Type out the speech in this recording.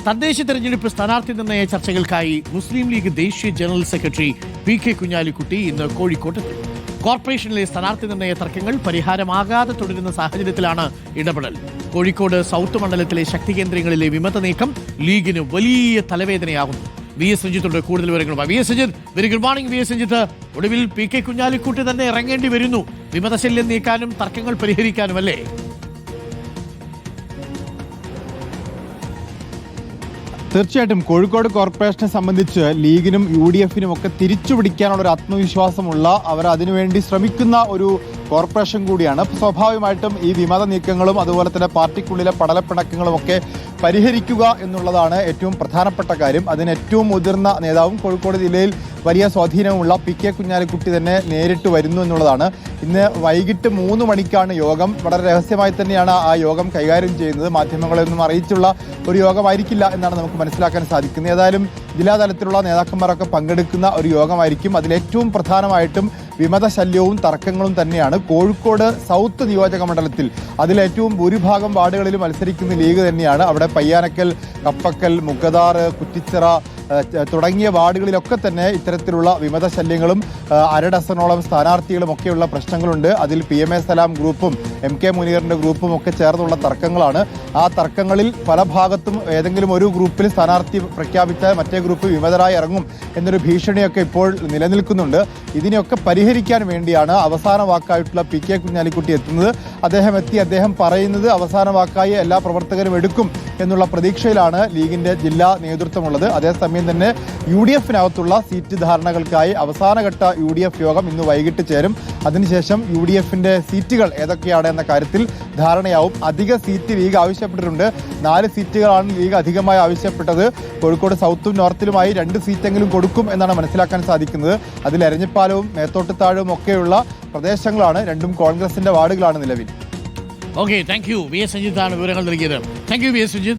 തദ്ദേശ തെരഞ്ഞെടുപ്പ് സ്ഥാനാർത്ഥി നിർണയ ചർച്ചകൾക്കായി മുസ്ലിം ലീഗ് ദേശീയ ജനറൽ സെക്രട്ടറി PK കുഞ്ഞാലിക്കുട്ടി ഇന്ന് കോഴിക്കോട്ടെത്തി. കോർപ്പറേഷനിലെ സ്ഥാനാർത്ഥി നിർണയ തർക്കങ്ങൾ പരിഹാരമാകാതെ തുടരുന്ന സാഹചര്യത്തിലാണ് ഇടപെടൽ. കോഴിക്കോട് സൗത്ത് മണ്ഡലത്തിലെ ശക്തി കേന്ദ്രങ്ങളിലെ വിമത നീക്കം ലീഗിന് വലിയ തലവേദനയാകുന്നു. VS രഞ്ജിത്തോട് കൂടുതൽ വിവരങ്ങളുമായി. VS Ranjith, very good morning. VS Ranjith, ഒടുവിൽ PK കുഞ്ഞാലിക്കുട്ടി തന്നെ ഇറങ്ങേണ്ടി വരുന്നു വിമതശല്യം നീക്കാനും തർക്കങ്ങൾ പരിഹരിക്കാനും, അല്ലേ? തീർച്ചയായിട്ടും കോഴിക്കോട് കോർപ്പറേഷനെ സംബന്ധിച്ച് ലീഗിനും UDF-നും ഒക്കെ തിരിച്ചുപിടിക്കാനുള്ള ഒരു ആത്മവിശ്വാസമുള്ള, അവർ അതിനുവേണ്ടി ശ്രമിക്കുന്ന ഒരു കോർപ്പറേഷൻ കൂടിയാണ്. സ്വാഭാവികമായിട്ടും ഈ വിമത നീക്കങ്ങളും അതുപോലെ തന്നെ പാർട്ടിക്കുള്ളിലെ പടലപ്പിണക്കങ്ങളും ഒക്കെ പരിഹരിക്കുക എന്നുള്ളതാണ് ഏറ്റവും പ്രധാനപ്പെട്ട കാര്യം. അതിന് ഏറ്റവും മുതിർന്ന നേതാവും കോഴിക്കോട് ജില്ലയിൽ വലിയ സ്വാധീനമുള്ള PK കുഞ്ഞാലിക്കുട്ടി തന്നെ നേരിട്ട് വരുന്നു എന്നുള്ളതാണ്. ഇന്ന് വൈകിട്ട് 3 മണിക്കാണ് യോഗം. വളരെ രഹസ്യമായി തന്നെയാണ് ആ യോഗം കൈകാര്യം ചെയ്യുന്നത്. മാധ്യമങ്ങളെയൊന്നും അറിയിച്ചുള്ള ഒരു യോഗമായിരിക്കില്ല എന്നാണ് നമുക്ക് മനസ്സിലാക്കാൻ സാധിക്കുന്നത്. ഏതായാലും ജില്ലാതലത്തിലുള്ള നേതാക്കന്മാരൊക്കെ പങ്കെടുക്കുന്ന ഒരു യോഗമായിരിക്കും. അതിലേറ്റവും പ്രധാനമായിട്ടും വിമത ശല്യവും തർക്കങ്ങളും തന്നെയാണ്. കോഴിക്കോട് സൗത്ത് നിയോജക മണ്ഡലത്തിൽ അതിലേറ്റവും ഭൂരിഭാഗം വാർഡുകളിൽ മത്സരിക്കുന്ന ലീഗ് തന്നെയാണ്. അവിടെ പയ്യാനക്കൽ, കപ്പക്കൽ, മുഗദാർ, കുറ്റിച്ചിറ തുടങ്ങിയ വാർഡുകളിലൊക്കെ തന്നെ ഇത്തരത്തിലുള്ള വിമത ശല്യങ്ങളും 1/2 ഡസനോളം സ്ഥാനാർത്ഥികളും ഒക്കെയുള്ള പ്രശ്നങ്ങളുണ്ട്. അതിൽ PMA സലാം ഗ്രൂപ്പും MK മുനീറിന്റെ ഗ്രൂപ്പും ഒക്കെ ചേർന്നുള്ള തർക്കങ്ങളാണ്. ആ തർക്കങ്ങളിൽ പല ഭാഗത്തും ഏതെങ്കിലും ഒരു ഗ്രൂപ്പിൽ സ്ഥാനാർത്ഥി പ്രഖ്യാപിച്ചാൽ മറ്റേ ഗ്രൂപ്പ് വിമതരായി ഇറങ്ങും എന്നൊരു ഭീഷണിയൊക്കെ ഇപ്പോൾ നിലനിൽക്കുന്നുണ്ട്. ഇതിനെയൊക്കെ പരിഹരിക്കാൻ വേണ്ടിയാണ് അവസാന വാക്കായിട്ടുള്ള PK കുഞ്ഞാലിക്കുട്ടി എത്തുന്നത്. അദ്ദേഹം പറയുന്നത് അവസാന വാക്കായി എല്ലാ പ്രവർത്തകരും എടുക്കും എന്നുള്ള പ്രതീക്ഷയിലാണ് ലീഗിന്റെ ജില്ലാ നേതൃത്വമുള്ളത്. അതേസമയം തന്നെ UDF-നകത്തുള്ള സീറ്റ് ധാരണകൾക്കായി അവസാനഘട്ട UDF യോഗം ഇന്ന് വൈകിട്ട് ചേരും. അതിനുശേഷം UDF-ന്റെ സീറ്റുകൾ ഏതൊക്കെയാണ് എന്ന കാര്യത്തിൽ ധാരണയാവും. അധിക സീറ്റ് ലീഗ് ആവശ്യപ്പെട്ടിട്ടുണ്ട്. 4 സീറ്റുകളാണ് ലീഗ് അധികമായി ആവശ്യപ്പെട്ടത്. കോഴിക്കോട് സൗത്തും നോർത്തിലുമായി 2 സീറ്റെങ്കിലും കൊടുക്കും എന്നാണ് മനസ്സിലാക്കാൻ സാധിക്കുന്നത്. അതിൽ എരഞ്ഞിപ്പാലവും മേത്തോട്ടുത്താഴവും ഒക്കെയുള്ള പ്രദേശങ്ങളാണ്. രണ്ടും കോൺഗ്രസിന്റെ വാർഡുകളാണ് നിലവിൽ. Okay, thank you. VS രഞ്ജിത്താണ് വിവരങ്ങൾ നൽകിയത്. Thank you VS Ranjith.